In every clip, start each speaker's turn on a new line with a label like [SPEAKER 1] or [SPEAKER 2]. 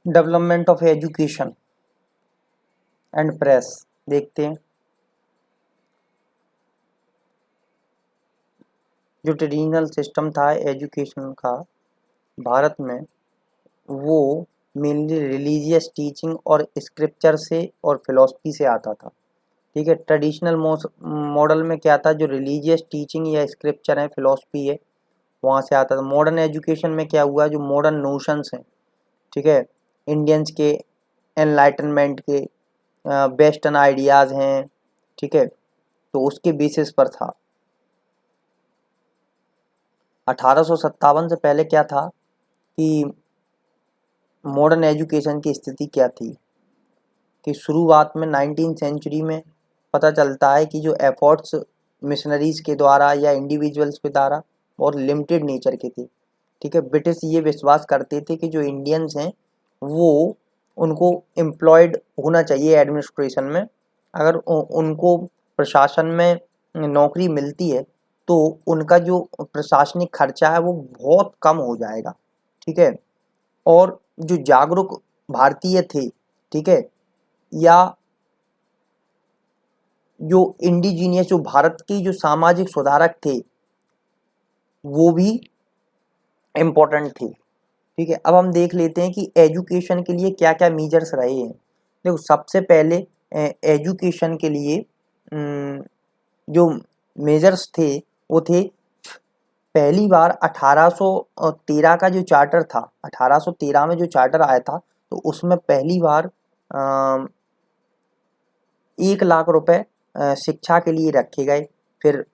[SPEAKER 1] Development of education and press देखते हैं। जो ट्रेडिशनल सिस्टम था एजुकेशन का भारत में, वो मेनली रिलीजियस टीचिंग और स्क्रिप्चर से और फिलॉसफी से आता था। ठीक है, ट्रेडिशनल मॉडल में क्या था, जो रिलीजियस टीचिंग या स्क्रिप्चर है, फिलॉसफी है, वहाँ से आता था। मॉडर्न एजुकेशन में क्या हुआ, जो मॉडर्न नोशंस हैं, ठीक है, इंडियंस के एनलाइटनमेंट के वेस्टर्न आइडियाज़ हैं, ठीक है, तो उसके बेसिस पर था। 1857 से पहले क्या था कि मॉडर्न एजुकेशन की स्थिति क्या थी, कि शुरुआत में 19 सेंचुरी में पता चलता है कि जो एफर्ट्स मिशनरीज के द्वारा या इंडिविजुअल्स के द्वारा बहुत लिमिटेड नेचर के थे। ठीक है, ब्रिटिश ये विश्वास करते थे कि जो इंडियंस हैं वो उनको एम्प्लॉयड होना चाहिए एडमिनिस्ट्रेशन में। अगर उनको प्रशासन में नौकरी मिलती है तो उनका जो प्रशासनिक खर्चा है वो बहुत कम हो जाएगा। ठीक है, और जो जागरूक भारतीय थे, ठीक है, या जो इंडिजीनियस जो भारत की जो सामाजिक सुधारक थे वो भी इम्पोर्टेंट थे। ठीक है, अब हम देख लेते हैं कि एजुकेशन के लिए क्या क्या मेजर्स रहे हैं। देखो, सबसे पहले एजुकेशन के लिए जो मेजर्स थे वो थे, पहली बार 1813 का जो चार्टर था, 1813 में जो चार्टर आया था, तो उसमें पहली बार 1 लाख रुपए शिक्षा के लिए रखे गए। फिर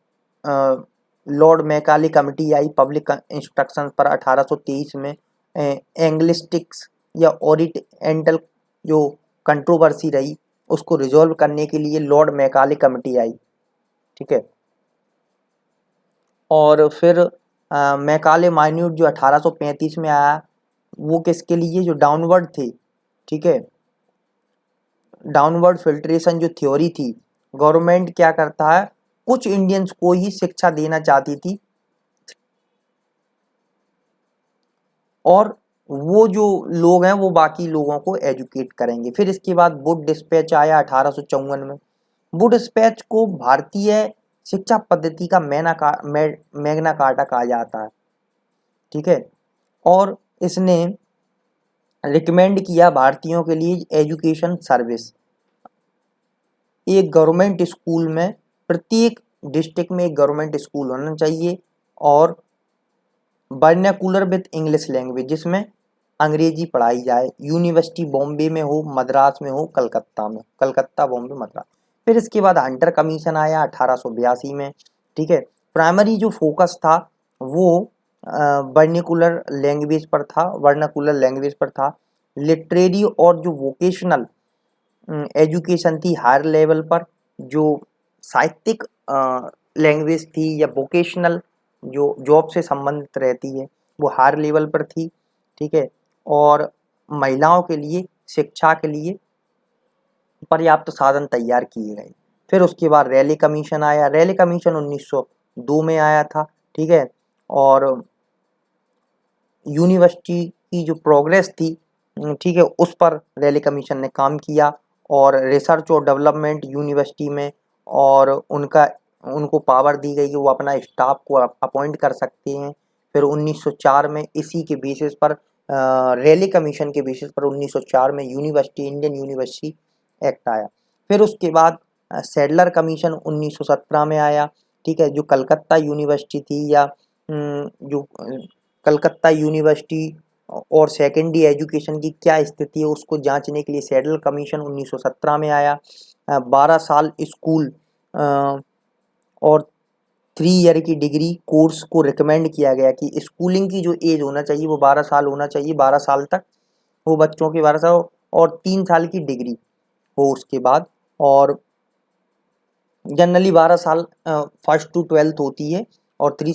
[SPEAKER 1] लॉर्ड मैकाले कमेटी आई पब्लिक इंस्ट्रक्शन पर 1823 में। एंग्लिस्टिक्स या ओरिएंटल जो कंट्रोवर्सी रही उसको रिजॉल्व करने के लिए लॉर्ड मैकाले कमेटी आई। ठीक है, और फिर मैकाले माइन्यूट जो 1835 में आया, वो किसके लिए, जो डाउनवर्ड थे। ठीक है, डाउनवर्ड फिल्ट्रेशन जो थ्योरी थी, गवर्नमेंट क्या करता है, कुछ इंडियंस को ही शिक्षा देना चाहती थी और वो जो लोग हैं वो बाकी लोगों को एजुकेट करेंगे। फिर इसके बाद वुड डिस्पैच आया 1854 में। वुड डिस्पैच को भारतीय शिक्षा पद्धति का मैग्ना कार्टा कहा जाता है। ठीक है, और इसने रिकमेंड किया भारतीयों के लिए एजुकेशन सर्विस। एक गवर्नमेंट स्कूल में, प्रत्येक डिस्ट्रिक्ट में एक गवर्नमेंट स्कूल होना चाहिए और वर्नाकुलर विद इंग्लिश लैंग्वेज, जिसमें अंग्रेजी पढ़ाई जाए। यूनिवर्सिटी बॉम्बे में हो, मद्रास में हो, कलकत्ता में, कलकत्ता बॉम्बे मद्रास। फिर इसके बाद हंटर कमीशन आया 1882 में। ठीक है, प्राइमरी जो फोकस था वो वर्नाकुलर लैंग्वेज पर था, वर्नाकुलर लैंग्वेज पर था। लिटरेरी और जो वोकेशनल एजुकेशन थी हायर लेवल पर, जो साहित्यिक लैंग्वेज थी या वोकेशनल जो जॉब से संबंधित रहती है वो हायर लेवल पर थी। ठीक है, और महिलाओं के लिए शिक्षा के लिए पर्याप्त साधन तैयार किए गए। फिर उसके बाद रैले कमीशन आया। रैले कमीशन 1902 में आया था। ठीक है, और यूनिवर्सिटी की जो प्रोग्रेस थी, ठीक है, उस पर रैले कमीशन ने काम किया और रिसर्च और डेवलपमेंट यूनिवर्सिटी में, और उनको पावर दी गई कि वो अपना स्टाफ को अपॉइंट कर सकते हैं। फिर 1904 में इसी के बेसिस पर, रैले कमीशन के बेसिस पर 1904 में यूनिवर्सिटी, इंडियन यूनिवर्सिटी एक्ट आया। फिर उसके बाद सैडलर कमीशन 1917 में आया। ठीक है, जो कलकत्ता यूनिवर्सिटी थी या जो कलकत्ता यूनिवर्सिटी और सेकेंडरी एजुकेशन की क्या स्थिति है उसको जांचने के लिए सैडलर कमीशन 1917 में आया। 12 साल स्कूल और 3 ईयर की डिग्री कोर्स को रिकमेंड किया गया कि स्कूलिंग की जो एज होना चाहिए वो 12 साल होना चाहिए, 12 साल तक वो बच्चों की 12 साल, और 3 साल की डिग्री हो उसके बाद। और जनरली 12 साल फर्स्ट टू ट्वेल्थ होती है और 3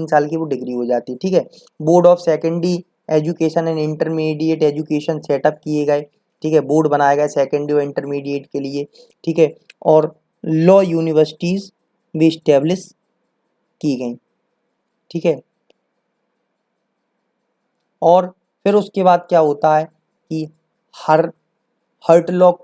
[SPEAKER 1] साल की वो डिग्री हो जाती है। ठीक है, board of secondary education and intermediate education setup किए गए। ठीक है, बोर्ड बनाया गया सेकेंडरी और इंटरमीडिएट के लिए। ठीक है, और लॉ यूनिवर्सिटीज़ भी इस्टेब्लिश की गई। ठीक है, और फिर उसके बाद क्या होता है की हर्टलॉक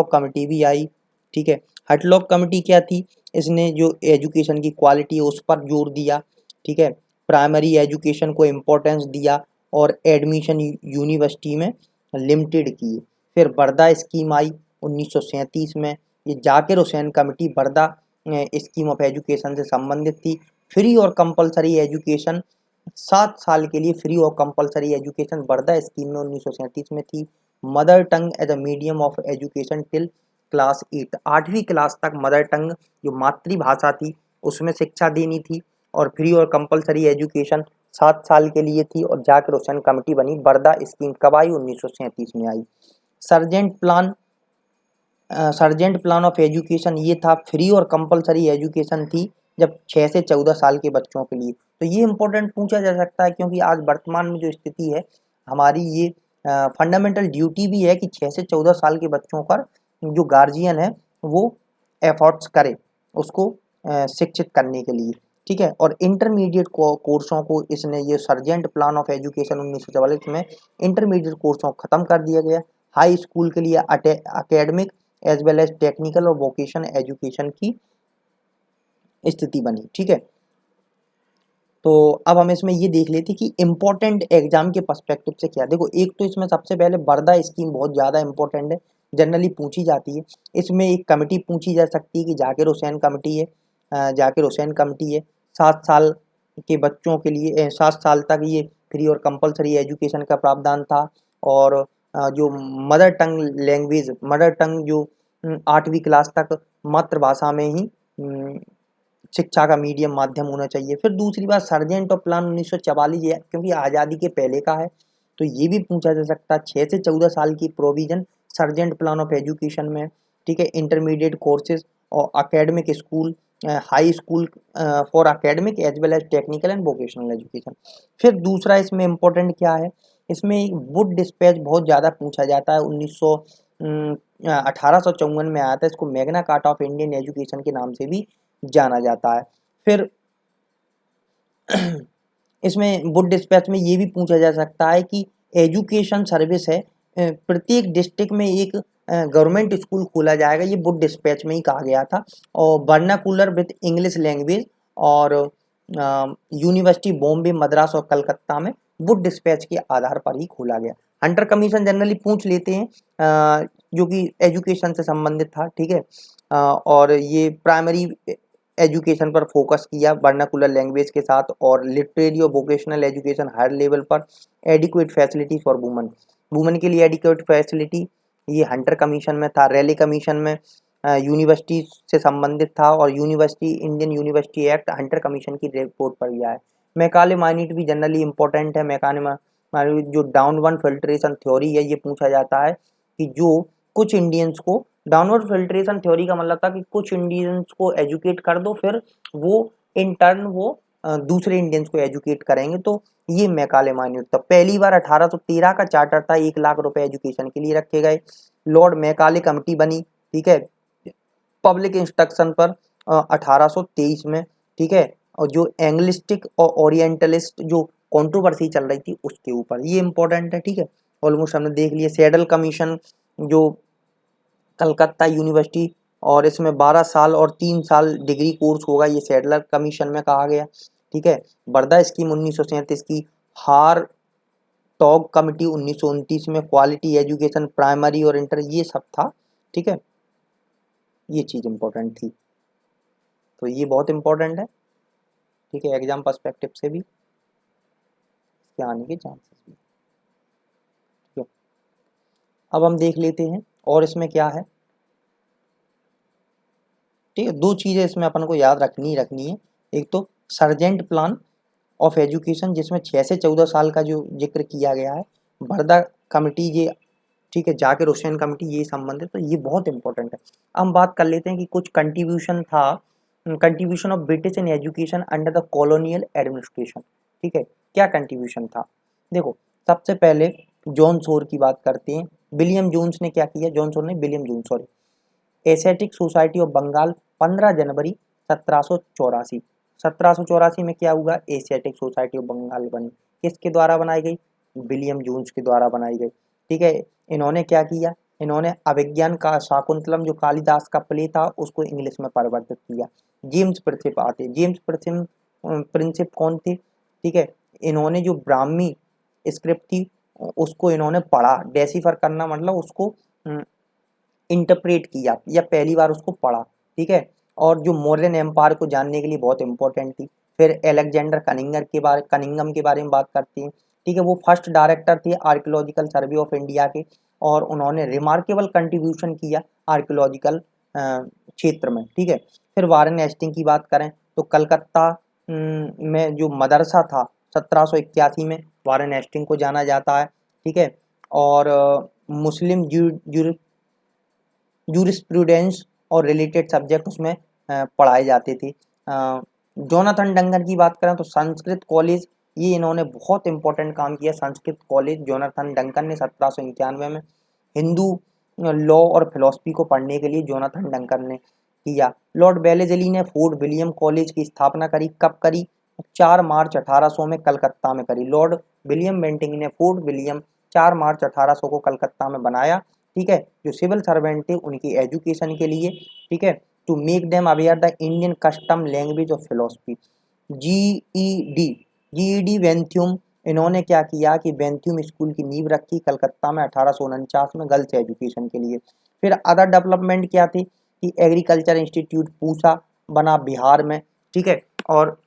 [SPEAKER 1] कमेटी भी आई। ठीक है, हर्टलॉक कमेटी क्या थी, इसने जो एजुकेशन की क्वालिटी है उस पर जोर दिया। ठीक है, प्राइमरी एजुकेशन को इम्पोर्टेंस दिया और एडमिशन यूनिवर्सिटी में लिमिटेड किए। फिर बर्दा स्कीम आई 1937 में, ये Zakir Hussain committee Wardha scheme of education से संबंधित थी। फ्री और कंपलसरी एजुकेशन, 7 साल के लिए फ्री और कंपलसरी एजुकेशन बर्दा स्कीम में 1937 में थी। Mother tongue as a medium of education till class 8, 8वीं क्लास तक मदर टंग जो मातृभाषा थी उसमें शिक्षा देनी थी। और फ्री और कंपलसरी एजुकेशन 7 साल के लिए थी। और जाकिर हुसैन कमेटी बनी। बर्दा स्कीम कब आई, 1937 में आई। Sargent plan Sargent plan of education ये था, फ्री और कंपलसरी एजुकेशन थी जब 6 से 14 साल के बच्चों के लिए। तो ये इंपॉर्टेंट पूछा जा सकता है क्योंकि आज वर्तमान में जो स्थिति है हमारी, ये फंडामेंटल ड्यूटी भी है कि 6 से 14 साल के बच्चों पर जो गार्जियन है वो एफर्ट्स करे उसको शिक्षित करने के लिए। ठीक है, और इंटरमीडिएट कोर्सों को इसने, ये सर्जेंट प्लान ऑफ एजुकेशन 1944 में इंटरमीडिएट कोर्सों को ख़त्म कर दिया गया। हाई स्कूल के लिए academic as well as technical और वोकेशन एजुकेशन की स्थिति बनी। ठीक है, तो अब हम इसमें ये देख लेते कि इम्पोर्टेंट एग्जाम के पर्सपेक्टिव से क्या। देखो, एक तो इसमें सबसे पहले बर्दा स्कीम बहुत ज़्यादा इंपॉर्टेंट है, जनरली पूछी जाती है। इसमें एक कमेटी पूछी जा सकती है कि जाकिर हुसैन कमेटी है। जाकिर हुसैन कमेटी है, 7 साल के बच्चों के लिए 7 साल तक ये फ्री और कंपलसरी एजुकेशन का प्रावधान था। और जो मदर टंग जो 8वीं क्लास तक मातृभाषा में ही शिक्षा का मीडियम माध्यम होना चाहिए। फिर दूसरी बात, सर्जेंट ऑफ प्लान 1944 है क्योंकि आज़ादी के पहले का है, तो ये भी पूछा जा सकता है। 6 से 14 साल की provision Sargent plan of education में। ठीक है, इंटरमीडिएट कोर्सेज और academic school, high school for academic as well as technical and vocational education. फिर दूसरा इसमें इम्पोर्टेंट क्या है, इसमें एक वुड डिस्पैच बहुत ज़्यादा पूछा जाता है। 1854 में आया था। इसको Magna carta of Indian education के नाम से भी जाना जाता है। फिर इसमें वुड डिस्पैच में ये भी पूछा जा सकता है कि एजुकेशन सर्विस है, प्रत्येक डिस्ट्रिक्ट में एक गवर्नमेंट स्कूल खोला जाएगा, ये वुड डिस्पैच में ही कहा गया था। और वर्नाकुलर विद इंग्लिश लैंग्वेज, और यूनिवर्सिटी बॉम्बे, मद्रास और कलकत्ता में वुड डिस्पैच के आधार पर ही खोला गया। हंटर कमीशन जनरली पूछ लेते हैं, जो कि एजुकेशन से संबंधित था। ठीक है, और ये प्राइमरी एजुकेशन पर फोकस किया वर्नाकुलर लैंग्वेज के साथ, और लिटरेरी और वोकेशनल एजुकेशन हायर लेवल पर। एडिक्वेट फैसिलिटी फॉर वुमेन के लिए एडिक्वेट फैसिलिटी, ये हंटर कमीशन में था। रैली कमीशन में यूनिवर्सिटी से संबंधित था, और university Indian university act Hunter commission की रिपोर्ट पर गया है। मैकाले माइनेट भी जनरली इंपॉर्टेंट है। मैकाले माइनेट जो डाउनवर्ड फिल्ट्रेशन थ्योरी है, ये पूछा जाता है कि जो कुछ इंडियंस को, डाउनवर्ड फिल्ट्रेशन थ्योरी का मतलब था कि कुछ इंडियंस को एजुकेट कर दो, फिर वो इन टर्न वो दूसरे इंडियंस को एजुकेट करेंगे। तो ये मैकाले माइनेट था। पहली बार 1813 का चार्टर था, 1 लाख रुपए एजुकेशन के लिए रखे गए। लॉर्ड मैकाले कमेटी बनी। ठीक है, पब्लिक इंस्ट्रक्शन पर 1823 में। ठीक है, और जो एंग्लिस्टिक और ओरिएंटलिस्ट जो कंट्रोवर्सी चल रही थी उसके ऊपर, ये इंपॉर्टेंट है। ठीक है, ऑलमोस्ट हमने देख लिया। सैडल कमीशन जो कलकत्ता यूनिवर्सिटी, और इसमें 12 साल और 3 साल डिग्री कोर्स होगा, ये सैडलर कमीशन में कहा गया। ठीक है, बर्दा स्कीम 1937 की। हार टॉग कमिटी 1929 में। क्वालिटी एजुकेशन प्राइमरी और इंटर, ये सब था। ठीक है, ये चीज़ इंपॉर्टेंट थी, तो ये बहुत इंपॉर्टेंट है। ठीक है, एग्जाम पर्सपेक्टिव से भी इसके आने के चांसेस भी। ठीक है, अब हम देख लेते हैं और इसमें क्या है। ठीक है, 2 चीज़ें इसमें अपन को याद रखनी है। एक तो सर्जेंट प्लान ऑफ एजुकेशन जिसमें 6 से 14 साल का जो जिक्र किया गया है। बर्दा कमेटी ये, ठीक है, जाकिर हुसैन कमेटी, ये संबंधित, तो ये बहुत इंपॉर्टेंट है। अब हम बात कर लेते हैं कि कुछ कंट्रीब्यूशन था, contribution of British in education under the colonial administration. ठीक है, क्या कंट्रीब्यूशन था। देखो, सबसे पहले जॉन सोर की बात करते हैं। विलियम जोन्स ने क्या किया, जॉन सोर ने, William Jones sorry. Asiatic Society of Bengal 15 जनवरी 1784। 1784 में क्या हुआ, एशियाटिक सोसाइटी ऑफ बंगाल बनी। किसके द्वारा बनाई गई, विलियम जोन्स के द्वारा बनाई गई। ठीक है। इन्होंने क्या किया, इन्होंने अभिज्ञान का शाकुंतलम जो कालिदास का प्ले था उसको इंग्लिश में परिवर्तित किया। जेम्स प्रिंसिप आते, जेम्स प्रिंसिप कौन थे, ठीक है। इन्होंने जो ब्राह्मी स्क्रिप्ट थी उसको इन्होंने पढ़ा, डेसिफर करना मतलब उसको इंटरप्रेट किया या पहली बार उसको पढ़ा, ठीक है। और जो मौर्यन एम्पायर को जानने के लिए बहुत इंपॉर्टेंट थी। फिर एलेक्जेंडर कनिंगम के बारे में बात करते हैं, ठीक है। वो फर्स्ट डायरेक्टर थे आर्कियोलॉजिकल सर्वे ऑफ इंडिया के, और उन्होंने रिमार्केबल कंट्रीब्यूशन किया आर्कियोलॉजिकल क्षेत्र में, ठीक है। फिर वारेन हेस्टिंग की बात करें तो कलकत्ता में जो मदरसा था 1781 में वारेन हेस्टिंग को जाना जाता है, ठीक है। और मुस्लिम जूरिस्प्रूडेंस और रिलेटेड सब्जेक्ट उसमें पढ़ाए जाते थे। जोनाथन डंगन की बात करें तो संस्कृत कॉलेज, ये इन्होंने बहुत इंपॉर्टेंट काम किया। संस्कृत कॉलेज जोनाथन डंकन ने 1791 में हिंदू लॉ और फिलोसफी को पढ़ने के लिए जोनाथन डंकन ने किया। लॉर्ड वेलेस्ली ने फोर्ट विलियम कॉलेज की स्थापना करी, कब करी, 4 मार्च 1800 में कलकत्ता में करी। लॉर्ड विलियम बेंटिंग ने फोर्ट विलियम 4 मार्च 1800 को कलकत्ता में बनाया, ठीक है। जो सिविल सर्वेंट थे उनकी एजुकेशन के लिए, ठीक है, to make them aware the Indian custom language of philosophy. GED, GED वेंथ्यूम, इन्होंने क्या किया कि वेंथ्यूम स्कूल की नींव रखी कलकत्ता में 1849 में गर्ल्स एजुकेशन के लिए। फिर अदर डेवलपमेंट क्या थी कि एग्रीकल्चर इंस्टीट्यूट पूसा बना बिहार में, ठीक है। और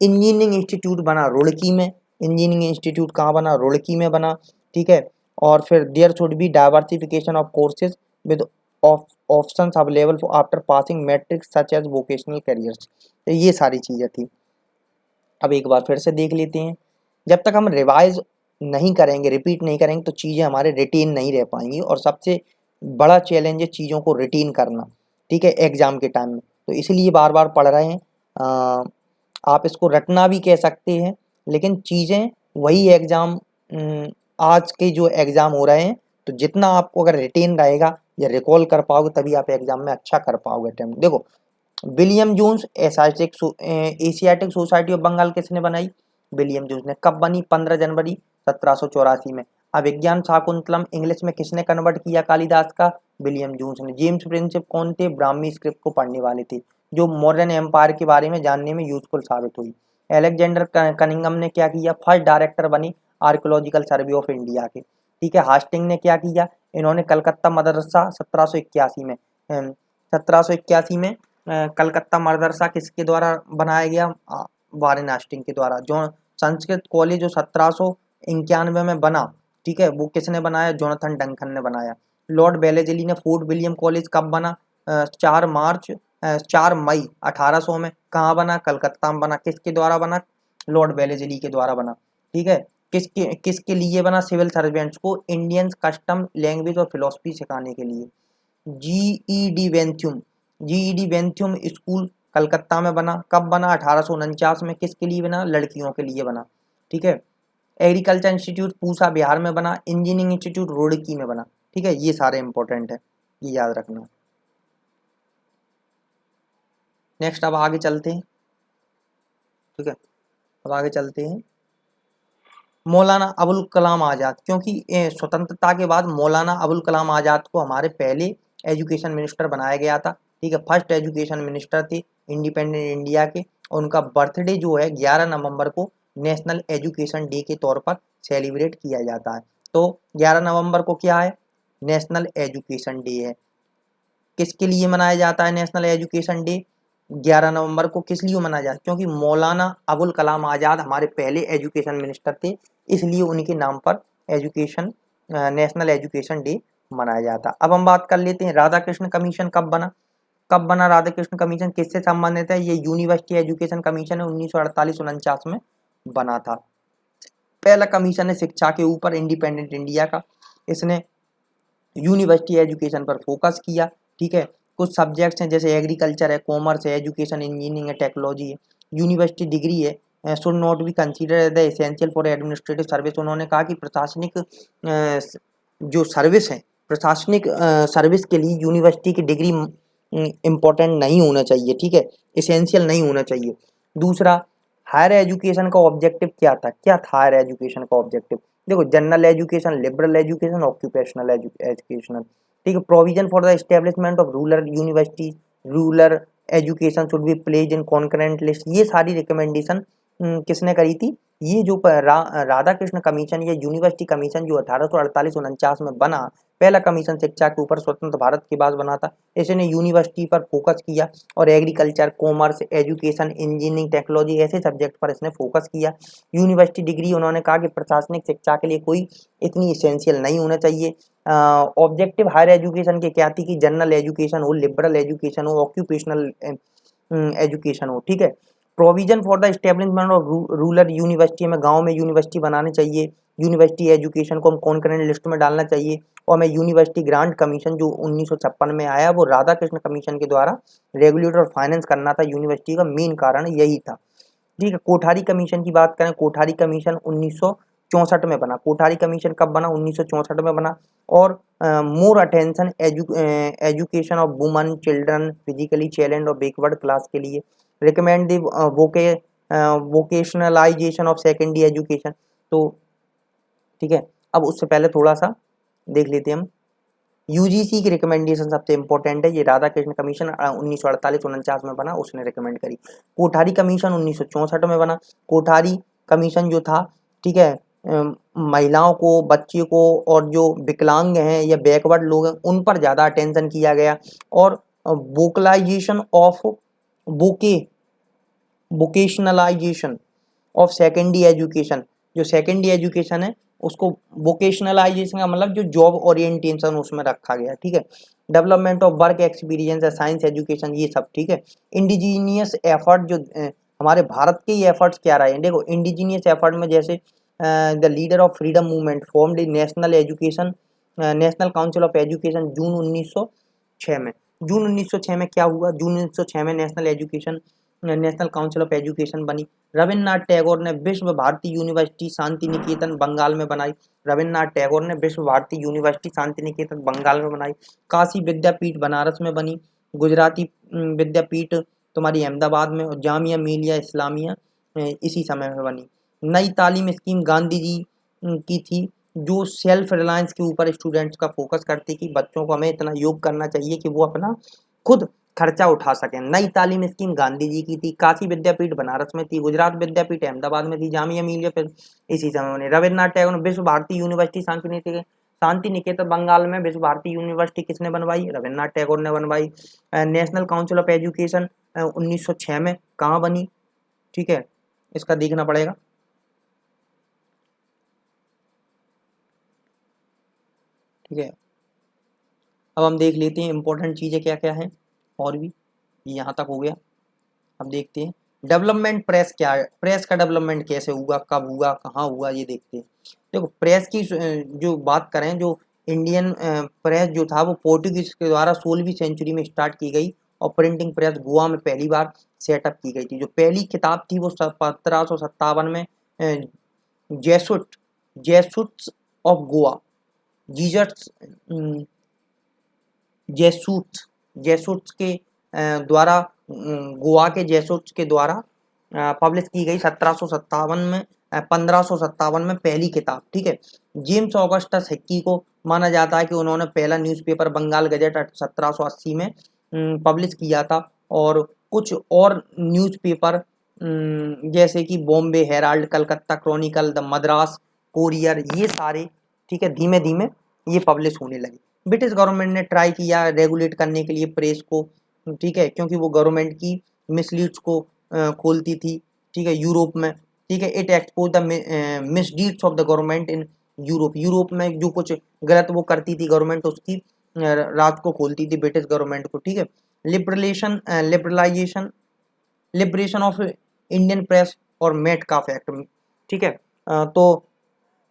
[SPEAKER 1] इंजीनियरिंग इंस्टीट्यूट बना रुड़की में, इंजीनियरिंग इंस्टीट्यूट कहाँ बना, रुड़की में बना, ठीक है। और फिर there should be diversification of courses with options available for after passing matric such as vocational careers. तो ये सारी चीज़ें थी। अब एक बार फिर से देख लेते हैं। जब तक हम रिवाइज नहीं करेंगे, रिपीट नहीं करेंगे, तो चीज़ें हमारे रिटेन नहीं रह पाएंगी, और सबसे बड़ा चैलेंज है चीज़ों को रिटेन करना, ठीक है, एग्जाम के टाइम में। तो इसलिए बार बार पढ़ रहे हैं। आप इसको रटना भी कह सकते हैं, लेकिन चीज़ें वही एग्ज़ाम, आज के जो एग्ज़ाम हो रहे हैं, तो जितना आपको अगर रिटेन रहेगा या रिकॉल कर पाओगे तभी आप एग्ज़ाम में अच्छा कर पाओगे अटेम्प्ट। देखो, William Jones Asiatic Society of Bengal किसने बनाई, विलियम जोन्स ने। कब बनी, 15 जनवरी 1784 में। अभिज्ञान शाकुंतलम इंग्लिश में किसने कन्वर्ट किया कालिदास का, विलियम जोन्स ने। जेम्स प्रिंसिप कौन थे, ब्राह्मी स्क्रिप्ट को पढ़ने वाले थे, जो मॉडर्न एम्पायर के बारे में जानने में यूजफुल साबित हुई। एलेक्जेंडर कनिंगम ने क्या किया, फर्स्ट डायरेक्टर बने आर्कियोलॉजिकल सर्वे ऑफ इंडिया के, ठीक है। हास्टिंग ने क्या किया, इन्होंने कलकत्ता मदरसा 1781 में 1781 में कलकत्ता मदरसा किसके द्वारा बनाया गया, वारेन हेस्टिंग के द्वारा। जो संस्कृत कॉलेज जो 1791 में बना, ठीक है, वो किसने बनाया, जोनाथन डंकन ने बनाया। लॉर्ड वेलेस्ली ने फोर्ट विलियम कॉलेज कब बना, 4 मई 1800 में। कहाँ बना, कलकत्ता में बना। किसके द्वारा बना, लॉर्ड वेलेस्ली के द्वारा बना, ठीक है। किसके किसके लिए बना, सिविल सर्वेंट्स को इंडियन कस्टम लैंग्वेज और फिलोसफी सिखाने के लिए। जीईडी वेंथ्यूम, जीईडी वेंथ्यूम स्कूल कलकत्ता में बना, कब बना, 1849 में। किसके लिए बना, लड़कियों के लिए बना, ठीक है। एग्रीकल्चर इंस्टीट्यूट पूसा बिहार में बना, इंजीनियरिंग इंस्टीट्यूट रुड़की में बना, ठीक है। ये सारे इंपॉर्टेंट है, ये याद रखना। नेक्स्ट अब आगे चलते हैं, ठीक है। अब आगे चलते हैं, मौलाना अबुल कलाम आज़ाद, क्योंकि स्वतंत्रता के बाद मौलाना अबुल कलाम आज़ाद को हमारे पहले एजुकेशन मिनिस्टर बनाया गया था, ठीक है। फर्स्ट एजुकेशन मिनिस्टर थे इंडिपेंडेंट इंडिया के, और उनका बर्थडे जो है 11 नवंबर को नेशनल एजुकेशन डे के तौर पर सेलिब्रेट किया जाता है। तो 11 नवंबर को क्या है, नेशनल एजुकेशन डे है। किसके लिए मनाया जाता है नेशनल एजुकेशन डे, 11 नवंबर को किस लिए मनाया जाता है, क्योंकि मौलाना अबुल कलाम आज़ाद हमारे पहले एजुकेशन मिनिस्टर थे, इसलिए उनके नाम पर एजुकेशन नेशनल एजुकेशन डे मनाया जाता है। अब हम बात कर लेते हैं राधा कृष्ण कमीशन कब बना। कब बना राधा कृष्ण कमीशन, किससे संबंधित है, ये यूनिवर्सिटी एजुकेशन कमीशन है, 1948-49 में बना था। पहला कमीशन है शिक्षा के ऊपर इंडिपेंडेंट इंडिया का, इसने यूनिवर्सिटी एजुकेशन पर फोकस किया, ठीक है। कुछ सब्जेक्ट्स हैं जैसे एग्रीकल्चर है, कॉमर्स है, एजुकेशन, इंजीनियरिंग है, टेक्नोलॉजी है। यूनिवर्सिटी डिग्री है should not be consider the essential for administrative service. उन्होंने कहा कि प्रशासनिक जो सर्विस है, प्रशासनिक सर्विस के लिए यूनिवर्सिटी की डिग्री इम्पोर्टेंट नहीं होना चाहिए, ठीक है, एसेंशियल नहीं होना चाहिए। दूसरा, हायर एजुकेशन का ऑब्जेक्टिव क्या था, क्या था हायर एजुकेशन का ऑब्जेक्टिव, देखो general education, liberal education, occupational educational, ठीक है। Provision for the establishment of rural university, rural education should be placed in concurrent list, ये सारी रिकमेंडेशन किसने करी थी? ये जो राधा कृष्ण कमीशन या यूनिवर्सिटी कमीशन जो 1848-49 में बना, पहला कमीशन शिक्षा के ऊपर स्वतंत्र भारत के बाद बना था। इसने यूनिवर्सिटी पर फोकस किया और agriculture, commerce, education, engineering, technology ऐसे सब्जेक्ट पर इसने फोकस किया। यूनिवर्सिटी डिग्री उन्होंने कहा कि प्रशासनिक शिक्षा के लिए कोई इतनी इसेंशियल नहीं होना चाहिए। ऑब्जेक्टिव हायर एजुकेशन के क्या थी कि जनरल एजुकेशन हो, लिबरल एजुकेशन हो, ऑक्यूपेशनल एजुकेशन हो, ठीक है। Provision for the establishment of rural university, में गांव में यूनिवर्सिटी बनाने चाहिए। यूनिवर्सिटी एजुकेशन को हम कॉन्करेंट लिस्ट में डालना चाहिए। और मैं यूनिवर्सिटी ग्रांट कमीशन जो 1956 में आया, वो राधा कृष्ण कमीशन के द्वारा रेगुलेट और फाइनेंस करना था यूनिवर्सिटी का, मेन कारण यही था, ठीक है। कोठारी कमीशन की बात करें, कोठारी कमीशन 1964 में बना। कोठारी कमीशन कब बना? 1964 में बना। और more attention education of woman, children, physically challenge और बैकवर्ड क्लास के लिए। Recommend the vocationalisation of secondary education. तो ठीक है, अब उससे पहले थोड़ा सा देख लेते हैं हम। यूजीसी की रिकमेंडेशन सबसे इंपॉर्टेंट है, ये राधा कृष्ण कमीशन 1948-49 में बना, उसने रिकमेंड करी। कोठारी कमीशन 1964 में बना। कोठारी कमीशन जो था, ठीक है, महिलाओं को, बच्चे को और जो विकलांग हैं या बैकवर्ड लोग हैं उन पर ज़्यादा अटेंशन किया गया। और वोकलाइजेशन ऑफ वोके वोकेशनलाइजेशन ऑफ सेकेंडरी एजुकेशन, जो सेकेंडरी एजुकेशन है उसको वोकेशनलाइजेशन का मतलब जो जॉब ओरिएंटेशन उसमें रखा गया, ठीक है। Development of work experience, science education, ये सब, ठीक है। इंडिजीनियस एफर्ट, जो हमारे भारत के ही एफर्ट्स क्या रहे हैं, देखो इंडिजीनियस एफर्ट में जैसे the leader of freedom movement formed national education, national council of education June 1906 में। जून 1906 में क्या हुआ? जून 1906 में नेशनल काउंसिल ऑफ एजुकेशन बनी। रविन्द्रनाथ टैगोर ने विश्व भारती यूनिवर्सिटी शांति निकेतन बंगाल में बनाई। रविन्द्रनाथ टैगोर ने विश्व भारती यूनिवर्सिटी शांति निकेतन बंगाल में बनाई। काशी विद्यापीठ बनारस में बनी। गुजराती विद्यापीठ तुम्हारी अहमदाबाद में, और जामिया मिलिया इस्लामिया इसी समय में बनी। नई तालीम स्कीम गांधी जी की थी, जो सेल्फ रिलायंस के ऊपर स्टूडेंट्स का फोकस करती कि बच्चों को हमें इतना योग करना चाहिए कि वो अपना खुद खर्चा उठा सकें। नई तालीम स्कीम गांधी जी की थी। काशी विद्यापीठ बनारस में थी। गुजरात विद्यापीठ अहमदाबाद में थी। जामिया मिलिया फिर इसी समय में। रविन्द्रनाथ टैगोर ने विश्व भारती यूनिवर्सिटी शांति निकेतन बंगाल में विश्व भारती यूनिवर्सिटी किसने बनवाई? रविन्द्रनाथ टैगोर ने बनवाई। नेशनल काउंसिल ऑफ एजुकेशन 1906 में कहाँ बनी? ठीक है, इसका देखना पड़ेगा। ठीक है, अब हम देख लेते हैं इंपॉर्टेंट चीज़ें क्या क्या हैं और भी। यहाँ तक हो गया। अब देखते हैं डेवलपमेंट प्रेस क्या है, प्रेस का डेवलपमेंट कैसे हुआ, कब हुआ, कहाँ हुआ, ये देखते हैं। देखो प्रेस की जो बात करें, जो इंडियन प्रेस जो था वो पोर्टुगीज के द्वारा 16वीं सेंचुरी में स्टार्ट की गई, और प्रिंटिंग प्रेस गोवा में पहली बार सेटअप की गई थी। जो पहली किताब थी वो 1757 में जेसुट जेसुट्स ऑफ गोवा, जीजट्स जेसूट्स जेसूट्स के द्वारा, गोवा के जेसूट्स के द्वारा पब्लिश की गई 1757 में, 1557 में पहली किताब, ठीक है। जेम्स ऑगस्टस हिक्की को माना जाता है कि उन्होंने पहला न्यूज़पेपर बंगाल गजेट 1780 में पब्लिश किया था। और कुछ और न्यूज़पेपर जैसे कि Bombay Herald, Calcutta Chronicle, the Madras courier, ये सारे, ठीक है, धीमे धीमे ये पब्लिश होने लगे। ब्रिटिश गवर्नमेंट ने ट्राई किया रेगुलेट करने के लिए प्रेस को, ठीक है, क्योंकि वो गवर्नमेंट की मिसलीड्स को खोलती थी, ठीक है, यूरोप में, ठीक है। It expose the misdeeds of the government in Europe में जो कुछ गलत वो करती थी गवर्नमेंट, उसकी राज को खोलती थी ब्रिटिश गवर्नमेंट को, ठीक है। लिबरेशन ऑफ इंडियन प्रेस और मेटकाफ एक्ट, ठीक है। तो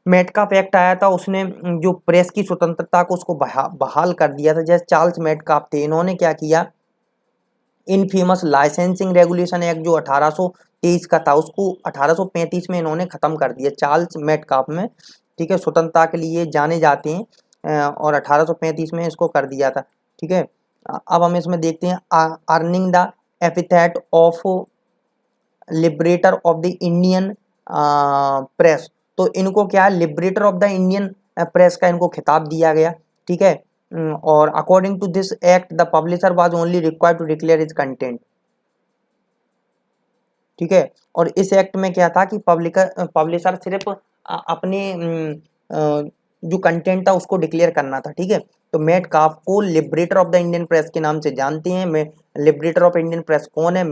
[SPEAKER 1] मेटकाफ एक्ट आया था, उसने जो प्रेस की स्वतंत्रता को उसको बहाल कर दिया था। जैसे चार्ल्स मेटकाफ थे, इन्होंने क्या किया, इन फेमस लाइसेंसिंग रेगुलेशन एक्ट जो 1823 का था, उसको 1835 में इन्होंने खत्म कर दिया, चार्ल्स मेटकाफ में, ठीक है। स्वतंत्रता के लिए जाने जाते हैं, और 1835 में इसको कर दिया था, ठीक है। अब हम इसमें देखते हैं earning the epithet of liberator of the Indian press. तो इनको क्या है, liberator of the Indian press का इनको खिताब दिया गया, ठीक है। और according to this act the publisher was only required to declare his content, ठीक है। और इस एक्ट में क्या था कि पब्लिशर सिर्फ अपने जो कंटेंट था उसको डिक्लेयर करना था, ठीक है। तो मेट काफ को liberator of the Indian press के नाम से जानते हैं। मैं लिबरेटर ऑफ इंडियन प्रेस कौन है?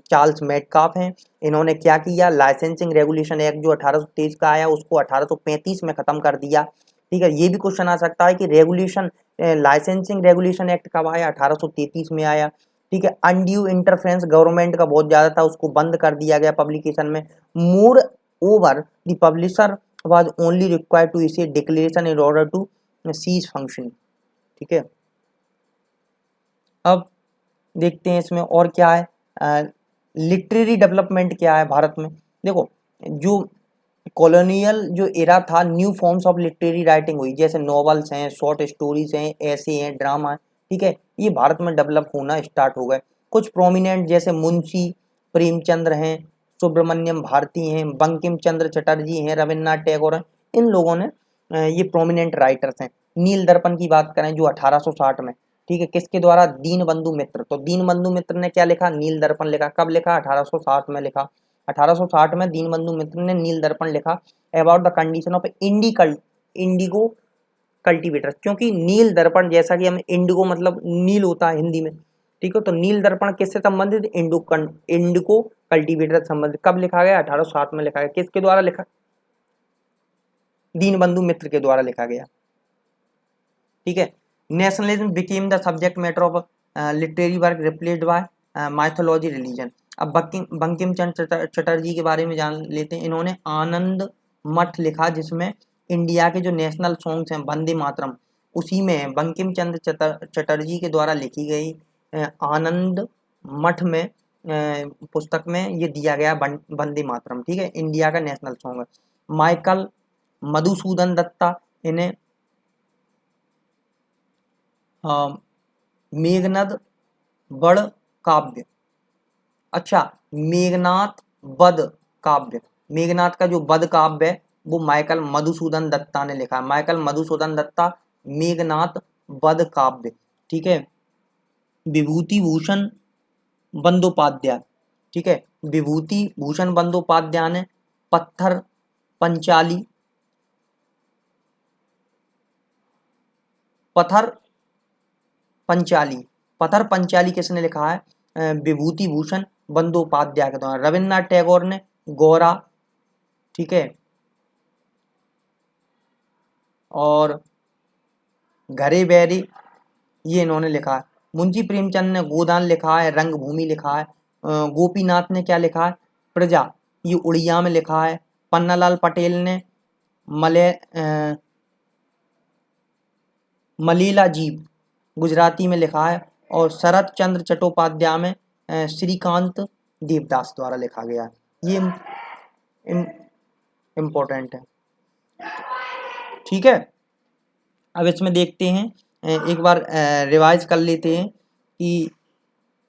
[SPEAKER 1] चार्ल्स मेटकाफ हैं। इन्होंने क्या किया, लाइसेंसिंग रेगुलेशन एक्ट जो 1823 का आया उसको 1835 में खत्म कर दिया, ठीक है। ये भी क्वेश्चन आ सकता है कि रेगुलेशन लाइसेंसिंग रेगुलेशन एक्ट कब आया? 1833 में आया, ठीक है। अनड्यू इंटरफेरेंस गवर्नमेंट का बहुत ज्यादा था, उसको बंद कर दिया गया पब्लिकेशन में। Moreover the publisher was only required to issue declaration in order to cease function, ठीक है। अब देखते हैं इसमें और क्या है, लिटरेरी डेवलपमेंट क्या है भारत में। देखो, जो कॉलोनियल जो एरा था, new forms of literary writing हुई, जैसे नॉवेल्स हैं, शॉर्ट स्टोरीज हैं, ऐसे हैं, ड्रामा है, ठीक है। ये भारत में डेवलप होना स्टार्ट हो गए। कुछ प्रोमिनेंट जैसे मुंशी प्रेमचंद्र हैं, सुब्रमण्यम भारती हैं, बंकिम चंद्र चटर्जी हैं, रविन्द्रनाथ टैगोर हैं, इन लोगों ने ये प्रोमिनेंट राइटर्स हैं। नील दर्पण की बात करें जो 1860 में, ठीक है, किसके द्वारा? दीन बंधु मित्र। तो दीन बंधु मित्र ने क्या लिखा? नील दर्पण लिखा। कब लिखा? 1860 में लिखा। 1860 में दीन बंधु मित्र ने नील दर्पण लिखा about the condition of Indigo cultivators. क्योंकि नील दर्पण, जैसा कि हम इंडिगो मतलब नील होता है हिंदी में, ठीक है, तो नील दर्पण किससे संबंधित? इंडिगो कल्टीवेटर से संबंधित। कब लिखा गया? 1860 में लिखा गया। किसके द्वारा लिखा? दीन बंधु मित्र के द्वारा लिखा गया, ठीक है। Nationalism became the subject matter of literary work replaced by mythology religion. अब बंकिम चंद्र चटर्जी के बारे में जान लेते हैं। इन्होंने आनंद मठ लिखा, जिसमें इंडिया के जो नेशनल सॉन्ग्स हैं, वंदे मातरम, उसी में बंकिम चंद्र चटर्जी के द्वारा लिखी गई आनंद मठ में पुस्तक में ये दिया गया वंदे मातरम, ठीक है, इंडिया का नेशनल सॉन्ग है। माइकल मधुसूदन दत्ता, इन्हें मेघनाद बड़ काव्य, अच्छा, मेघनाथ वध काव्य, मेघनाथ का जो वध काव्य है वो माइकल मधुसूदन दत्ता ने लिखा है। माइकल मधुसूदन दत्ता, मेघनाथ वध काव्य, ठीक है। विभूति भूषण बंदोपाध्याय, ठीक है, विभूति भूषण बंदोपाध्याय ने पत्थर पंचाली, पत्थर पंचाली, पत्थर पंचाली किसने लिखा है? विभूति भूषण बंदोपाध्याय के द्वारा। रविन्द्रनाथ टैगोर ने गौरा, ठीक है, और घरे बैरी, ये इन्होंने लिखा है। मुंशी प्रेमचंद ने गोदान लिखा है, रंगभूमि लिखा है। गोपीनाथ ने क्या लिखा है? प्रजा, ये उड़िया में लिखा है। पन्नालाल पटेल ने मलेला जीव गुजराती में लिखा है। और शरत चंद्र चट्टोपाध्याय में श्रीकांत देवदास द्वारा लिखा गया है। ये इम्पोर्टेंट है, ठीक है। अब इसमें देखते हैं, एक बार रिवाइज कर लेते हैं कि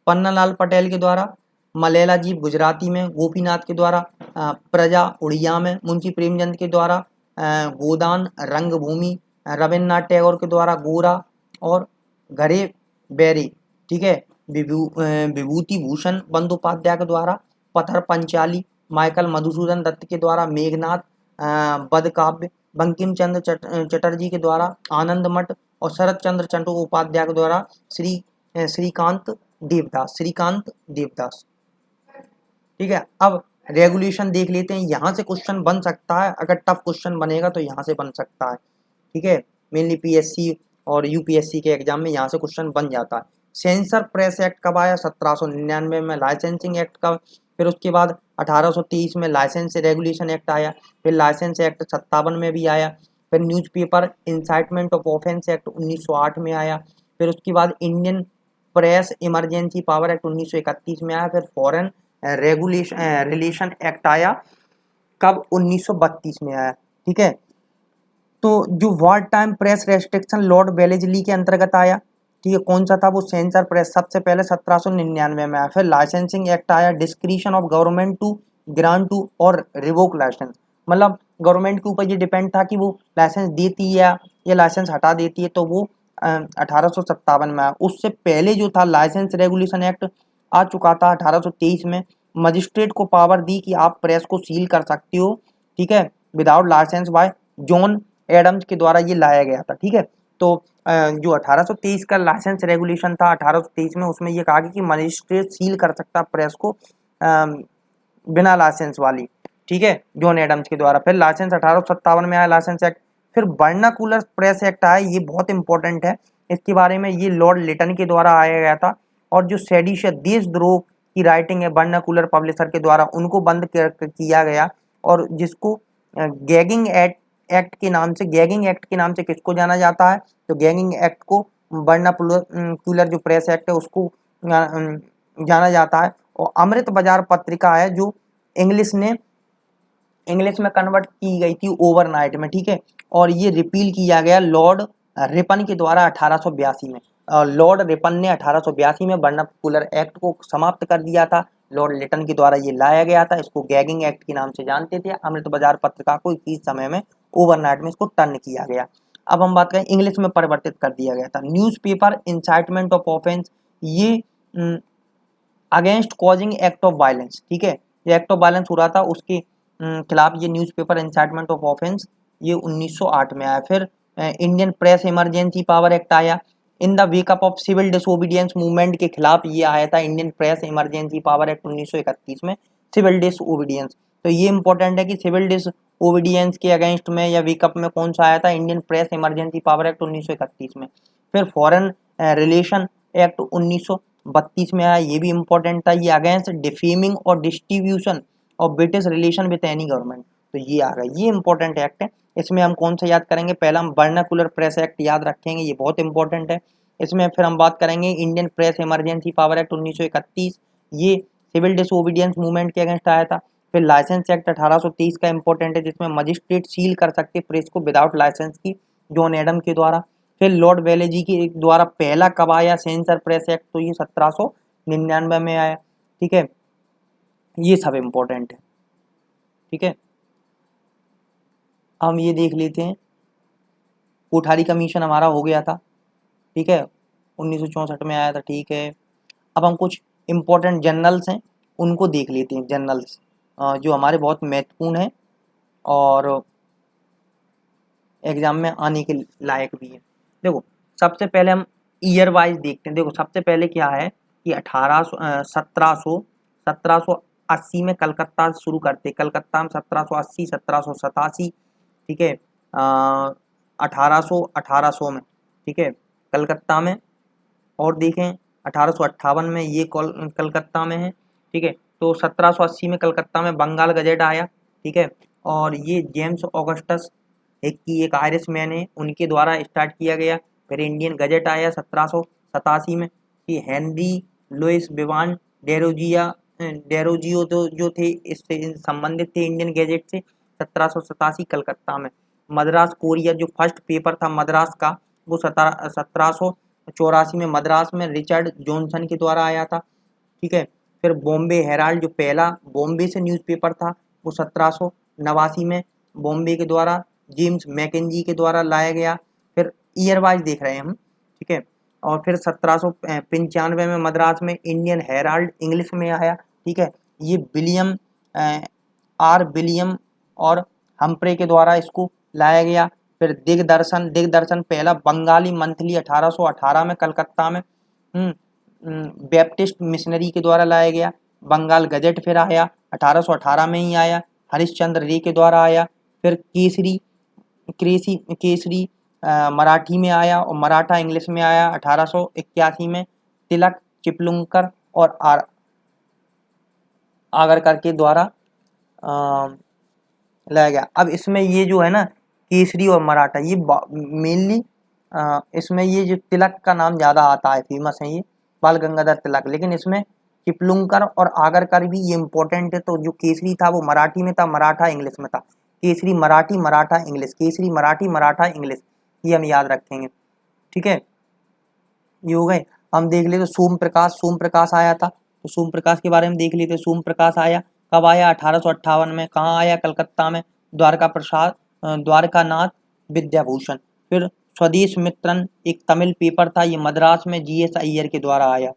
[SPEAKER 1] पन्नालाल पटेल के द्वारा मलेला जीव गुजराती में, गोपीनाथ के द्वारा प्रजा उड़िया में, मुंशी प्रेमचंद के द्वारा गोदान रंगभूमि, रविन्द्रनाथ टैगोर के द्वारा गोरा और घरे बैरी, ठीक है, विभूति भूषण बंदोपाध्याय के द्वारा पत्थर पंचाली, माइकल मधुसूदन दत्त के द्वारा मेघनाथ वध काव्य, बंकिम चंद्र चटर्जी के द्वारा आनंद मठ और शरत चंद्र चट्टोपाध्याय के द्वारा श्रीकांत देवदास, ठीक है। अब रेगुलेशन देख लेते हैं। यहाँ से क्वेश्चन बन सकता है, अगर टफ क्वेश्चन बनेगा तो यहाँ से बन सकता है, ठीक है। मेनली पीएससी और यूपीएससी के एग्जाम में यहाँ से क्वेश्चन बन जाता है। सेंसर प्रेस एक्ट कब आया? 1799 में। लाइसेंसिंग एक्ट कब? फिर उसके बाद 1823 में लाइसेंस रेगुलेशन एक्ट आया। फिर लाइसेंस एक्ट 57 में भी आया। फिर newspaper incitement of offence act 1908 में आया। फिर उसके बाद Indian press emergency power act 1931 में आया। फिर फॉरेन रिलेशन एक्ट आया, कब? 1932 में आया, ठीक है। तो जो war time press restriction Lord Wellesley के अंतर्गत आया, ठीक है, कौन सा था वो? सेंसर प्रेस, सबसे पहले 1799 में आया। फिर लाइसेंसिंग एक्ट आया, discretion of government to grant to और रिवोक लाइसेंस, मतलब गवर्नमेंट के ऊपर ये डिपेंड था कि वो लाइसेंस देती है या लाइसेंस हटा देती है, तो वो 1857 में आया। उससे पहले जो था लाइसेंस रेगुलेशन एक्ट आ चुका था 1823 में। मजिस्ट्रेट को पावर दी कि आप प्रेस को सील कर सकते हो, ठीक है, without license by John Adams के द्वारा ये लाया गया था, ठीक है। तो जो 1823 का लाइसेंस रेगुलेशन था 1823 में, उसमें ये कहा गया कि मजिस्ट्रेट सील कर सकता प्रेस को बिना लाइसेंस वाली, ठीक है, जॉन एडम्स के द्वारा। फिर लाइसेंस 1857 में आया लाइसेंस एक्ट। फिर वर्नाकुलर प्रेस एक्ट आया, ये बहुत इंपॉर्टेंट है इसके बारे में। ये लॉर्ड लिटन के द्वारा आया गया था। और जो सेडिशियस देशद्रोह की राइटिंग है वर्नाकुलर पब्लिशर के द्वारा, उनको बंद किया गया। और जिसको गैगिंग एक्ट के नाम से, गैगिंग एक्ट के नाम से किसको जाना जाता है, तो गैगिंग एक्ट को वर्नाकुलर जो प्रेस एक्ट है उसको जाना जाता है। और अमृत बाजार पत्रिका है जो इंग्लिश में कन्वर्ट की गई थी ओवरनाइट में, ठीक है। और ये रिपील किया गया लॉर्ड रिपन के द्वारा 1882 में। लॉर्ड रिपन ने 1882 में वर्नाकुलर एक्ट को समाप्त कर दिया था। लॉर्ड लिटन के द्वारा ये लाया गया था। इसको गैगिंग एक्ट के नाम से जानते थे। अमृत बाजार पत्रिका को इस समय में ओवरनाइट में इसको टर्न किया गया। अब हम बात करें, इंग्लिश में परिवर्तित कर दिया गया था। न्यूज़पेपर इंसाइटमेंट ऑफ ऑफेंस, ये against causing act of violence, ठीक है, ये एक्ट ऑफ वायलेंस हो रहा था उसके खिलाफ ये न्यूज़पेपर इंसाइटमेंट ऑफ ऑफेंस, ये 1908 में आया। फिर Indian press emergency power act आया। इन the wake up of civil disobedience movement के खिलाफ ये आया था Indian press emergency power act 1931 में, सिविल डिसोबीडियंस। तो ये इंपॉर्टेंट है कि सिविल डिसोबीडियंस के अगेंस्ट में या वेकअप में कौन सा आया था, Indian press emergency power act 1931 में। फिर फॉरेन रिलेशन एक्ट 1932 में आया, ये भी इंपॉर्टेंट था। ये अगेंस्ट डिफेमिंग और डिस्ट्रीब्यूशन और British relation with any government, तो ये आ गया, ये इंपॉर्टेंट एक्ट है। इसमें हम कौन सा याद करेंगे, पहला हम वर्नाकुलर प्रेस एक्ट याद रखेंगे, ये बहुत इंपॉर्टेंट है। इसमें फिर हम बात करेंगे Indian press emergency power act 1931, ये सिविल डिसोबीडियंस मूवमेंट के अगेंस्ट आया था। फिर लाइसेंस एक्ट 1823 का इंपॉर्टेंट है, जिसमें मजिस्ट्रेट सील कर सकते प्रेस को विदाउट लाइसेंस की, जॉन एडम के द्वारा। फिर लॉर्ड वेलेजी के द्वारा पहला कब आया सेंसर प्रेस एक्ट, तो ये 1799 में आया, ठीक है। ये सब इंपॉर्टेंट है, ठीक है। हम ये देख लेते हैं, कोठारी कमीशन हमारा हो गया था, ठीक है, 1964 में आया था, ठीक है। अब हम कुछ इंपॉर्टेंट जर्नल्स हैं उनको देख लेते हैं, जर्नल्स जो हमारे बहुत महत्वपूर्ण हैं और एग्जाम में आने के लायक भी है। देखो सबसे पहले हम ईयर वाइज देखते हैं। देखो सबसे पहले क्या है कि 1780 में कलकत्ता शुरू करते, कलकत्ता में 1780, 1787, ठीक है, 1800 में, ठीक है, कलकत्ता में। और देखें 1858 में ये कलकत्ता में है, ठीक है। तो 1780 में कलकत्ता में बंगाल गजेट आया, ठीक है। और ये जेम्स ऑगस्टस एक आयरिश मैन है, उनके द्वारा स्टार्ट किया गया। फिर इंडियन गजेट आया 1787 में, कि हेनरी लुइस विवान डेरोजियो जो थे इससे संबंधित थे इंडियन गजेट से, 1787 कलकत्ता में। मद्रास कोरियर जो फर्स्ट पेपर था मद्रास का, वो 1784 में मद्रास में रिचर्ड जॉनसन के द्वारा आया था, ठीक है। फिर बॉम्बे हेराल्ड जो पहला बॉम्बे से न्यूज़पेपर था, वो 1789 में बॉम्बे के द्वारा जेम्स मैकेंजी के द्वारा लाया गया। फिर ईयर वाइज देख रहे हैं हम, ठीक है। और फिर 1795 में मद्रास में इंडियन हेराल्ड इंग्लिश में आया, ठीक है। ये विलियम विलियम और हम्प्रे के द्वारा इसको लाया गया। फिर दिग्दर्शन पहला बंगाली मंथली 1818 में कलकत्ता में बैप्टिस्ट मिशनरी के द्वारा लाया गया। बंगाल गजेट फिर आया 1818 में ही आया, हरिश्चंद्र रे के द्वारा आया। फिर केसरी मराठी में आया और मराठा इंग्लिश में आया 1881 में, तिलक चिपलुंकर और आगरकर के द्वारा लाया गया। अब इसमें ये जो है ना केसरी और मराठा, ये मेनली इसमें ये जो तिलक का नाम ज़्यादा आता है, फेमस है ये बाल गंगाधर तिलक, लेकिन इसमें चिपलुंकर और आगरकर भी ये इंपॉर्टेंट है। तो जो केसरी था वो मराठी में था, मराठा इंग्लिश में था। केसरी मराठी मराठा इंग्लिश, केसरी मराठी मराठा इंग्लिश, ये हम याद रखेंगे, ठीक है। ये हो गए। हम देख लेते सोम प्रकाश आया था, तो सोम प्रकाश के बारे में देख लेते। सोम प्रकाश आया कब आया, 1858 में। कहाँ आया, कलकत्ता में। द्वारका प्रसाद द्वारकानाथ विद्याभूषण। फिर स्वदेश मित्रन एक तमिल पेपर था, ये मद्रास में GS अय्यर के द्वारा आया।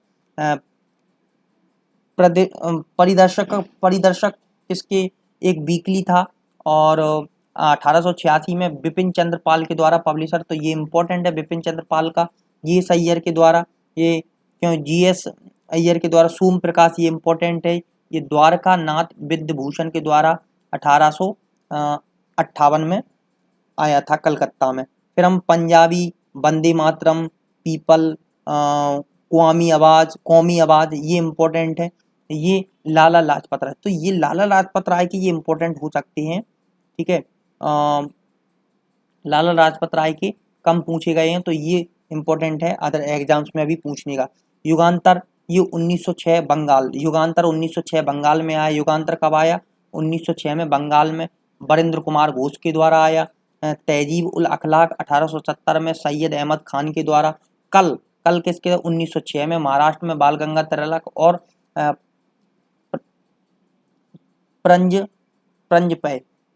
[SPEAKER 1] परिदर्शक परिदर्शक इसके एक वीकली था, और 1886 में बिपिन चंद्र पाल के द्वारा पब्लिशर। तो ये इम्पोर्टेंट है बिपिन चंद्र पाल का, GS अय्यर के द्वारा। ये क्यों GS अय्यर के द्वारा? सोम प्रकाश, ये इम्पोर्टेंट है। ये द्वारका नाथ विद्याभूषण के द्वारा 1858 में आया था कलकत्ता में। फिर हम पंजाबी वंदे मातरम, पीपल, कौमी आवाज, ये इम्पोर्टेंट है। ये लाला लाजपत राय, तो ये लाला लाजपत राय के ये इम्पोर्टेंट हो सकते हैं, ठीक है। लाला लाजपत राय के कम पूछे गए हैं, तो ये इम्पोर्टेंट है अदर एग्जाम्स में अभी पूछने का। युगांतर, ये 1906 बंगाल, युगांतर 1906 बंगाल में आया। युगांतर कब आया? 1906 में बंगाल में वरिंद्र कुमार घोष के द्वारा आया। तहजीब उल अखलाक 1870 में सैयद अहमद खान के द्वारा। कल, कल किसके? 1906 में महाराष्ट्र में बाल गंगाधर तिलक और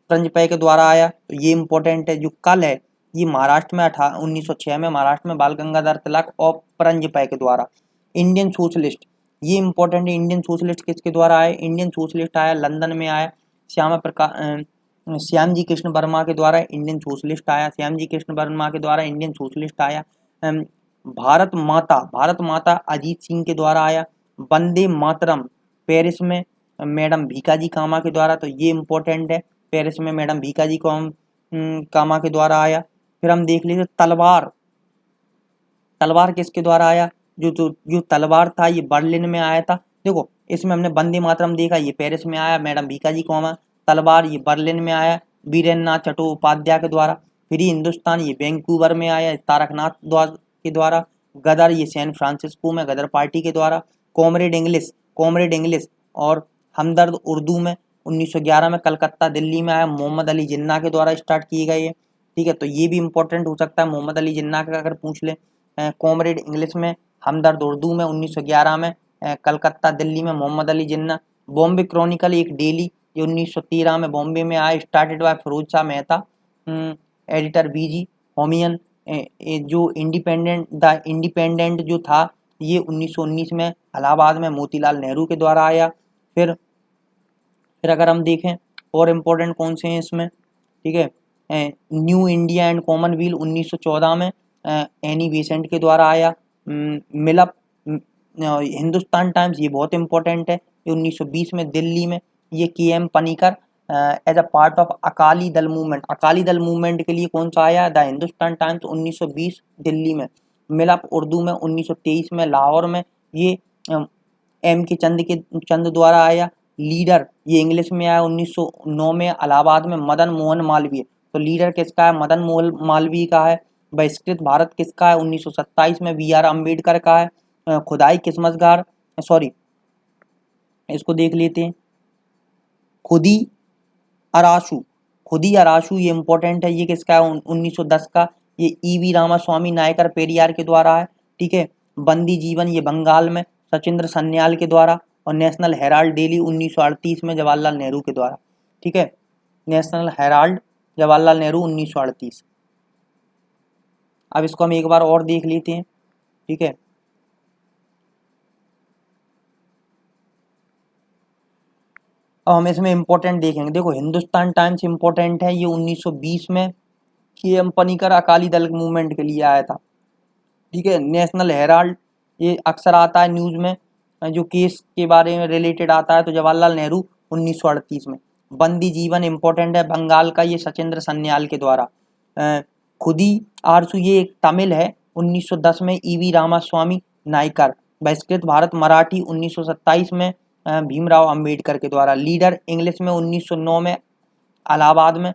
[SPEAKER 1] प्रंजपय के द्वारा आया। तो ये इम्पोर्टेंट है। जो कल है ये महाराष्ट्र में 1906 में महाराष्ट्र में बाल गंगाधर तिलक और प्रंजपय के द्वारा। इंडियन सोशलिस्ट, ये इम्पोर्टेंट है। इंडियन सोशलिस्ट किसके द्वारा आया? इंडियन सोशलिस्ट आया लंदन में आया, श्याम जी कृष्ण वर्मा के द्वारा इंडियन सोशलिस्ट आया। श्याम जी कृष्ण वर्मा के द्वारा इंडियन सोशलिस्ट आया। भारत माता अजीत सिंह के द्वारा आया। वंदे मातरम पेरिस में मैडम भीकाजी कामा के द्वारा। तो ये इम्पोर्टेंट है, पेरिस में मैडम भीकाजी कामा के द्वारा आया। फिर हम देख लीजिए तलवार, तलवार किसके द्वारा आया? जो तलवार था ये बर्लिन में आया था। देखो इसमें हमने वंदे मातरम देखा, ये पेरिस में आया, मैडम भीकाजी कामा। तलवार ये बर्लिन में आया वीरेंद्रनाथ चट्टोपाध्याय के द्वारा। फिर हिंदुस्तान ये वैंकूवर में आया तारकनाथ के द्वारा। गदर ये सैन फ्रांसिस्को में गदर पार्टी के द्वारा। कॉमरेड इंग्लिश और हमदर्द उर्दू में 1911 में कलकत्ता दिल्ली में आया, मोहम्मद अली जिन्ना के द्वारा स्टार्ट किए गए हैं, ठीक है। तो ये भी इंपॉर्टेंट हो सकता है मोहम्मद अली जिन्ना का अगर पूछ ले। कॉमरेड इंग्लिश में, हमदर्द उर्दू में 1911 में, कलकत्ता दिल्ली में मोहम्मद अली जिन्ना। बॉम्बे क्रॉनिकल एक डेली, ये 1913 में बॉम्बे में आया, started by Pheroze Shah Mehta, editor BG Horniman. जो इंडिपेंडेंट जो था ये 1919 में इलाहाबाद में मोतीलाल नेहरू के द्वारा आया। फिर अगर हम देखें और इम्पोर्टेंट कौन से हैं इसमें, ठीक है। न्यू इंडिया एंड कॉमनवेल्थ 1914 में एनी बेसेंट के द्वारा आया। मिलअप हिंदुस्तान टाइम्स, ये बहुत इंपॉर्टेंट है, ये 1920 में दिल्ली में। ये KM Panikkar as a part of Akali Dal movement के लिए कौन सा आया? द हिंदुस्तान टाइम्स 1920 दिल्ली में। मिलअप उर्दू में 1923 में लाहौर में, ये MK चंद द्वारा आया। लीडर ये इंग्लिश में आया 1909 में इलाहाबाद में मदन मोहन मालवीय। तो लीडर किसका है? मदन मोहन मालवीय का है। बहिष्कृत भारत किसका है? 1927 में BR अम्बेडकर का है। खुदाई किस्मतगार, सॉरी इसको देख लेते हैं, खुदी अराशु ये इंपॉर्टेंट है। ये किसका है? 1910 का। ये EV रामास्वामी नायकर पेरियार के द्वारा है, ठीक है। बंदी जीवन ये बंगाल में सचिंद्र सन्याल के द्वारा। और नेशनल हेराल्ड डेली 1938 में जवाहरलाल नेहरू के द्वारा, ठीक है। National Herald Jawaharlal Nehru 1938। अब इसको हम एक बार और देख लेते हैं, ठीक है। अब हम इसमें इंपॉर्टेंट देखेंगे। देखो हिंदुस्तान टाइम्स इंपॉर्टेंट है, ये 1920 में KM पनीकर अकाली दल मूवमेंट के लिए आया था, ठीक है। नेशनल हेराल्ड ये अक्सर आता है न्यूज़ में, जो केस के बारे में रिलेटेड आता है, तो जवाहरलाल नेहरू 1938 में। बंदी जीवन इंपॉर्टेंट है बंगाल का, ये सचिंद्र सन्याल के द्वारा। खुदी आरसू ये एक तमिल है 1910 में, EV रामास्वामी नायकर। बहिष्कृत भारत मराठी 1927 में भीमराव अंबेडकर के द्वारा। लीडर इंग्लिश में 1909 में इलाहाबाद में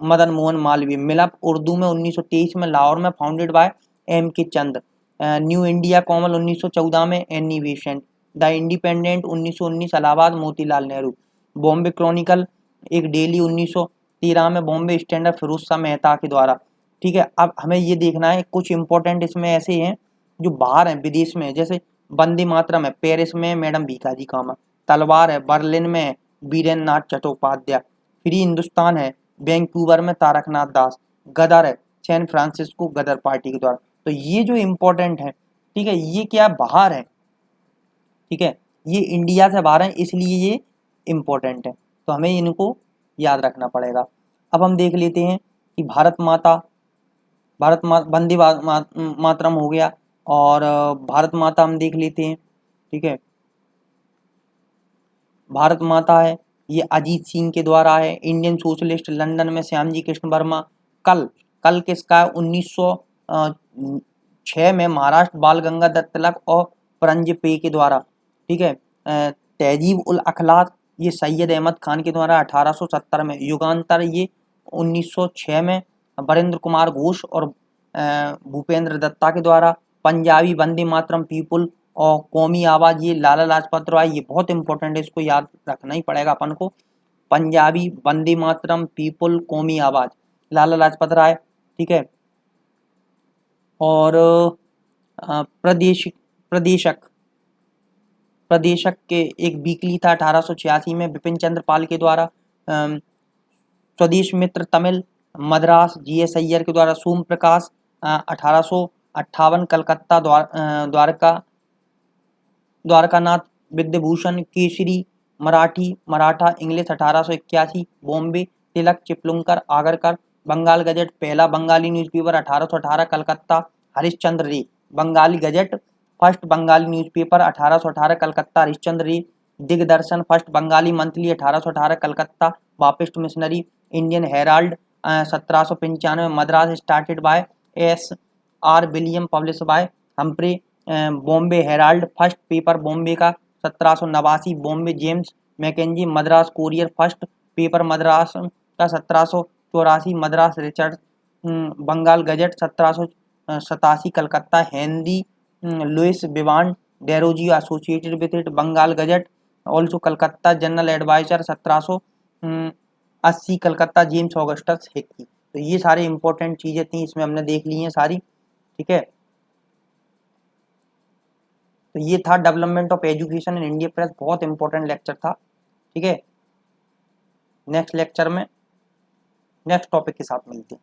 [SPEAKER 1] मदन मोहन मालवीय। मिलअप उर्दू में 1923 में लाहौर में, founded by MK Chand. New India common 1914 में Annie Besant. The independent 1919 Allahabad Motilal Nehru. Bombay Chronicle एक डेली 1913 में बॉम्बे स्टैंडर्ड फिरोज शाह मेहता के द्वारा, ठीक है। अब हमें ये देखना है कुछ इंपॉर्टेंट इसमें ऐसे हैं जो बाहर हैं विदेश में, जैसे वंदे मातरम है पेरिस में मैडम भीकाजी कामा। तलवार है बर्लिन में वीरेंद्रनाथ चट्टोपाध्याय। फ्री हिंदुस्तान है वैंकूवर में तारकनाथ दास, गदर है सैन फ्रांसिस्को गदर पार्टी के द्वारा। तो ये जो इम्पोर्टेंट है, ठीक है, ये क्या बाहर है, ठीक है, ये इंडिया से बाहर है, इसलिए ये इम्पोर्टेंट है, तो हमें इनको याद रखना पड़ेगा। अब हम देख लेते हैं कि वंदे मातरम हो गया, और भारत माता हम देख लेते हैं, ठीक है, भारत माता है, ये अजीत सिंह के द्वारा है। इंडियन सोशलिस्ट लंदन में श्यामजी कृष्ण वर्मा। कल कल किसका है, 1906 में महाराष्ट्र बाल गंगाधर तिलक और परंजपे के द्वारा, ठीक है। तहजीब उल अखलाक ये सैयद अहमद खान के द्वारा 1870 में। युगांतर ये 1906 में वरेंद्र कुमार घोष और भूपेंद्र दत्ता के द्वारा। पंजाबी वंदे मातरम पीपुल और कौमी आवाज ये लाला लाजपत राय, ये बहुत इंपॉर्टेंट है, इसको याद रखना ही पड़ेगा अपन को। पंजाबी वंदे मातरम पीपुल कौमी आवाज लाला लाजपत राय, ठीक है। और प्रदेशक के एक वीकली था 1886 में बिपिन चंद्र पाल के द्वारा। स्वदेश मित्र तमिल मद्रास जी.एस. अय्यर के द्वारा। सोम प्रकाश 1858 कलकत्ता द्वारकानाथ विद्याभूषण केसरी मराठा इंग्लिश 1881 बॉम्बे तिलक चिपलुंकर आगरकर। बंगाल गजट पहला Bengali newspaper 1818 Calcutta Harishchandra Ray. Bengali Gazette first Bengali newspaper 1818 Calcutta Harishchandra Ray. Digdarshan first Bengali monthly 1818 Calcutta Baptist missionary. Indian Herald 1795 Madras started by S.R. William publish by Humphrey. Bombay Herald first paper Bombay का 1789। Bombay James Mackenzie Madras Courier first paper Madras का 1784। Madras Richard Bengal Gazette 1787 Calcutta Henry Louis Vivian Derozio associated with it. Bengal Gazette also Calcutta General Advisor 1780 Calcutta James Augustus Hicky. तो ये सारे important चीजें थी, इसमें हमने देख ली हैं सारी, ठीक है। तो ये था development of education in India press, बहुत इंपॉर्टेंट लेक्चर था, ठीक है। नेक्स्ट लेक्चर में नेक्स्ट टॉपिक के साथ मिलते हैं।